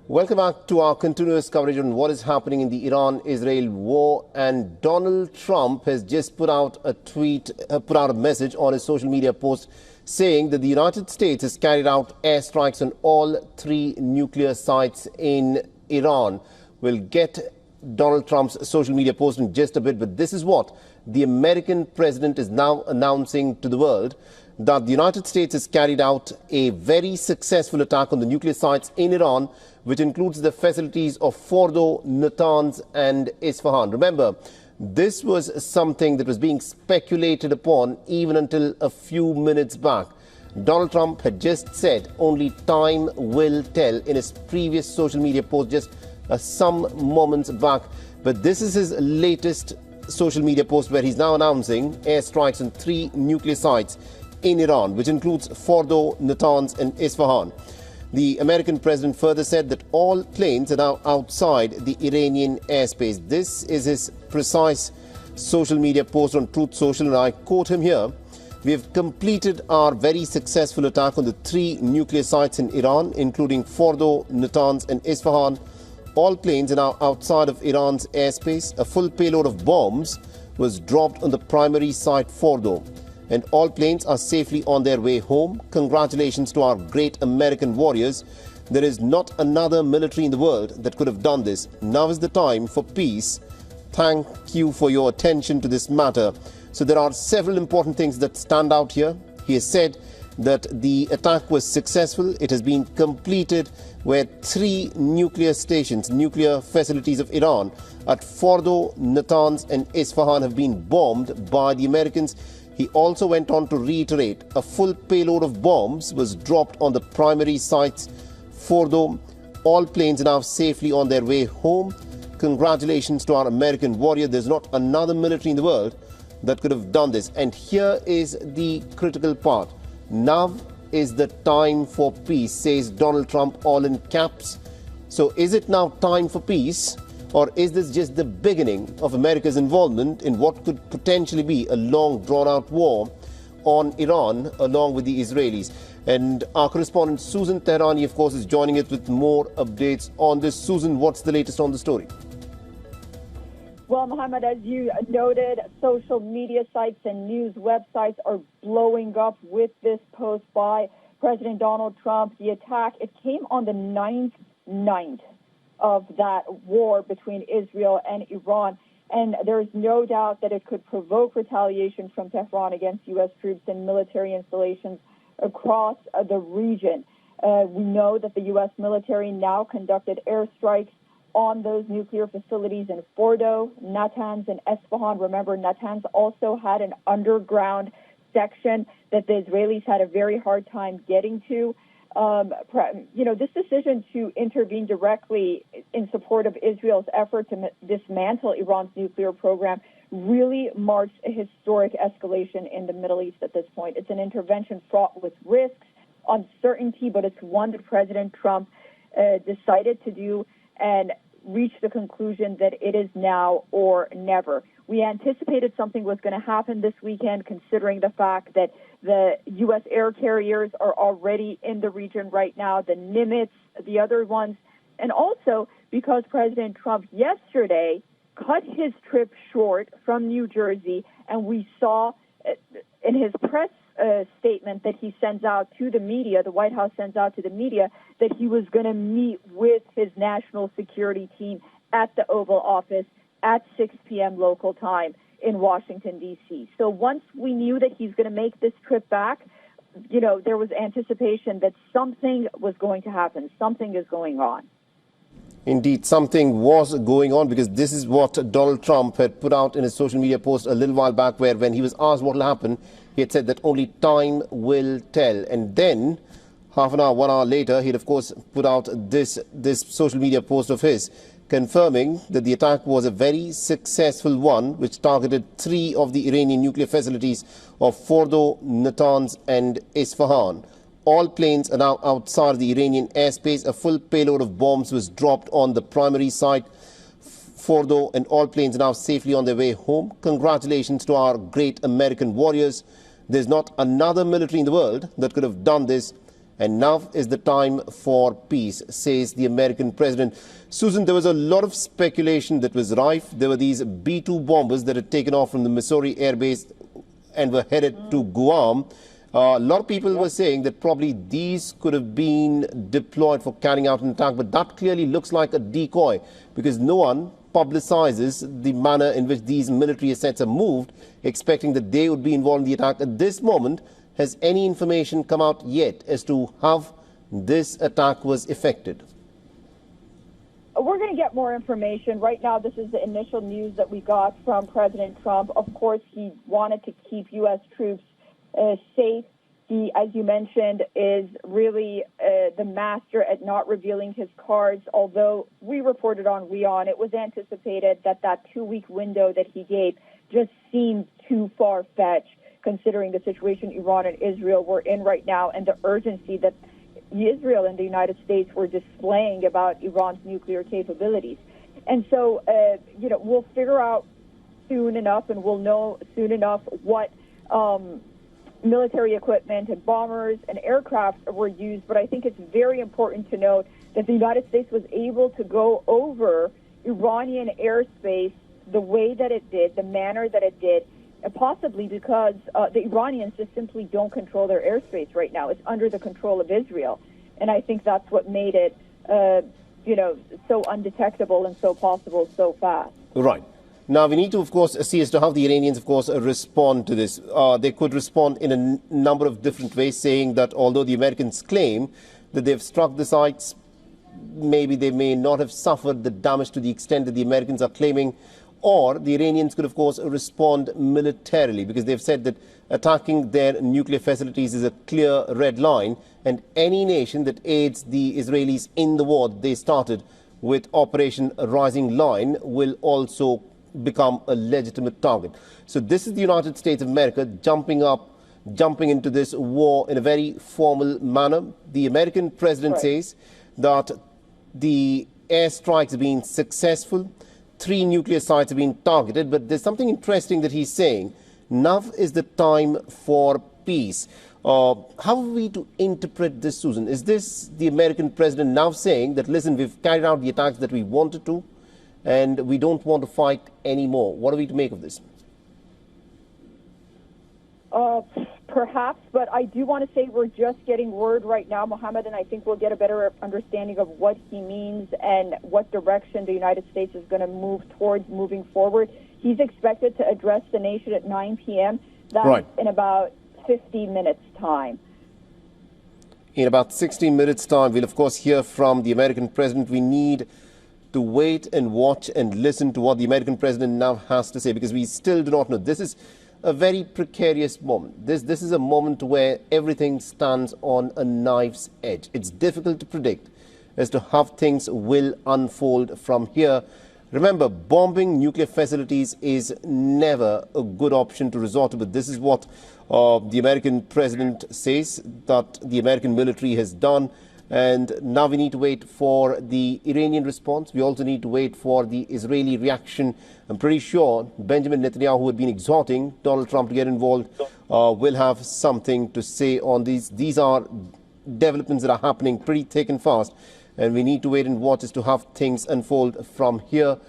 Welcome back to our continuous coverage on what is happening in the Iran-Israel war. And Donald Trump has just put out a message on his social media post saying that the United States has carried out airstrikes on all 3 nuclear sites in Iran. We'll get Donald Trump's social media post in just a bit, but this is what the American president is now announcing to the world, that the United States has carried out a very successful attack on the nuclear sites in Iran, which includes the facilities of Fordo, Natanz and Isfahan. Remember, this was something that was being speculated upon even until a few minutes back. Donald Trump had just said only time will tell in his previous social media post just some moments back. But this is his latest social media post where he's now announcing airstrikes on 3 nuclear sites in Iran, which includes Fordo, Natanz and Isfahan. The American president further said that all planes are now outside the Iranian airspace. This is his precise social media post on Truth Social, and I quote him here: "We have completed our very successful attack on the 3 nuclear sites in Iran, including Fordo, Natanz and Isfahan. All planes are now outside of Iran's airspace. A full payload of bombs was dropped on the primary site Fordo, and all planes are safely on their way home. Congratulations to our great American warriors. There is not another military in the world that could have done this. Now is the time for peace. Thank you for your attention to this matter." So there are several important things that stand out here. He has said that the attack was successful. It has been completed where 3 nuclear stations, nuclear facilities of Iran at Fordo, Natanz and Isfahan have been bombed by the Americans. He also went on to reiterate a full payload of bombs was dropped on the primary sites Fordo. All planes are now safely on their way home. Congratulations to our American warrior. There's not another military in the world that could have done this. And here is the critical part. Now is the time for peace, says Donald Trump, all in caps. So is it now time for peace, or is this just the beginning of America's involvement in what could potentially be a long drawn-out war on Iran along with the Israelis? And our correspondent Susan Tehrani, of course, is joining us with more updates on this. Susan, what's the latest on the story? Well, Mohammed, as you noted, social media sites and news websites are blowing up with this post by President Donald Trump. The attack, it came on the 9th of that war between Israel and Iran, and there's no doubt that it could provoke retaliation from Tehran against U.S. troops and military installations across the region. We know that the U.S. military now conducted airstrikes on those nuclear facilities in Fordo, Natanz, and Isfahan. Remember, Natanz also had an underground section that the Israelis had a very hard time getting to. This decision to intervene directly in support of Israel's effort to dismantle Iran's nuclear program really marks a historic escalation in the Middle East at this point. It's an intervention fraught with risks, uncertainty, but it's one that President Trump decided to do and reach the conclusion that it is now or never. We anticipated something was going to happen this weekend, considering the fact that the U.S. air carriers are already in the region right now, the Nimitz, the other ones, and also because President Trump yesterday cut his trip short from New Jersey, and we saw in his press statement that he sends out to the media, the White House sends out to the media, that he was going to meet with his national security team at the Oval Office at 6 p.m. local time in Washington, D.C. So once we knew that he's going to make this trip back, there was anticipation that something was going to happen. Something is going on. Indeed, something was going on, because this is what Donald Trump had put out in his social media post a little while back, where when he was asked what will happen, he had said that only time will tell. And then half an hour, 1 hour later, he'd of course put out this social media post of his confirming that the attack was a very successful one, which targeted 3 of the Iranian nuclear facilities of Fordo, Natanz and Isfahan. All planes are now outside the Iranian airspace. A full payload of bombs was dropped on the primary site Fordo, and all planes are now safely on their way home. Congratulations to our great American warriors. There's not another military in the world that could have done this. and now is the time for peace, says the American president. Susan, there was a lot of speculation that was rife. There were these B-2 bombers that had taken off from the Missouri Air Base and were headed to Guam. A lot of people were saying that probably these could have been deployed for carrying out an attack, but that clearly looks like a decoy because no one publicizes the manner in which these military assets are moved, expecting that they would be involved in the attack. At this moment, has any information come out yet as to how this attack was effected? We're going to get more information. Right now, this is the initial news that we got from President Trump. Of course, he wanted to keep U.S. troops safe. He, as you mentioned, is really the master at not revealing his cards. Although we reported on WION, it was anticipated that that 2-week window that he gave just seemed too far-fetched, considering the situation Iran and Israel were in right now and the urgency that Israel and the United States were displaying about Iran's nuclear capabilities. And so, we'll figure out soon enough, and we'll know soon enough what military equipment and bombers and aircraft were used. But I think it's very important to note that the United States was able to go over Iranian airspace the way that it did, the manner that it did, possibly because the Iranians just simply don't control their airspace right now. It's under the control of Israel. And I think that's what made it, so undetectable and so possible so fast. Right. Now, we need to, of course, see as to how the Iranians, of course, respond to this. They could respond in a number of different ways, saying that although the Americans claim that they've struck the sites, maybe they may not have suffered the damage to the extent that the Americans are claiming. Or the Iranians could, of course, respond militarily, because they've said that attacking their nuclear facilities is a clear red line, and any nation that aids the Israelis in the war they started with Operation Rising Lion will also become a legitimate target. So this is the United States of America jumping into this war in a very formal manner. The American president says that the airstrikes have been successful. 3 nuclear sites have been targeted, but there's something interesting that he's saying. Now is the time for peace. How are we to interpret this, Susan? Is this the American president now saying that, listen, we've carried out the attacks that we wanted to, and we don't want to fight anymore? What are we to make of this? Perhaps, but I do want to say we're just getting word right now, Mohammed, and I think we'll get a better understanding of what he means and what direction the United States is going to move towards moving forward. He's expected to address the nation at 9 p.m. That's in about 50 minutes' time. In about 60 minutes' time, we'll, of course, hear from the American president. We need to wait and watch and listen to what the American president now has to say, because we still do not know. This is a very precarious moment. This is a moment where everything stands on a knife's edge. It's difficult to predict as to how things will unfold from here. Remember, bombing nuclear facilities is never a good option to resort to, but this is what the American president says that the American military has done. And now we need to wait for the Iranian response. We also need to wait for the Israeli reaction. I'm pretty sure Benjamin Netanyahu, who had been exhorting Donald Trump to get involved, will have something to say on these. These are developments that are happening pretty thick and fast, and we need to wait and watch as to how things unfold from here.